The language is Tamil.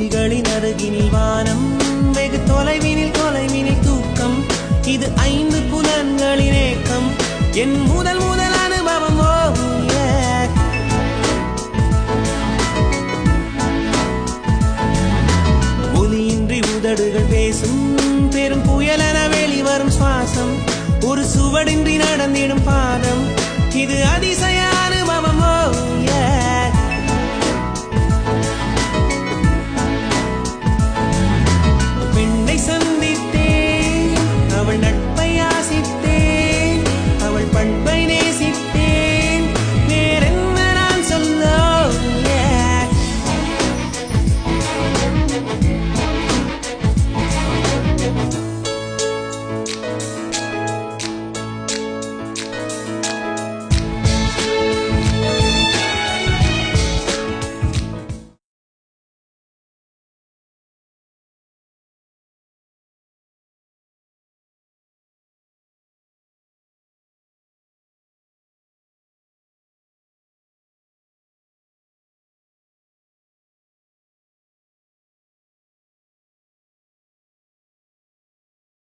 விழிகளின் அருகினில் வானம், வெகு தொலைவினில் தொலைவினில் தூக்கம். இது 5 புலன்களின் ஏக்கம், என் முதல் முதல் அனுபவம். ஒலியின்றி உதடுகள் பேசும், பெரும் புயலென வெளிவரும் சுவாசம். ஒரு சுவடின்றி நடந்திடும் பாதம், இது அதிசயம்.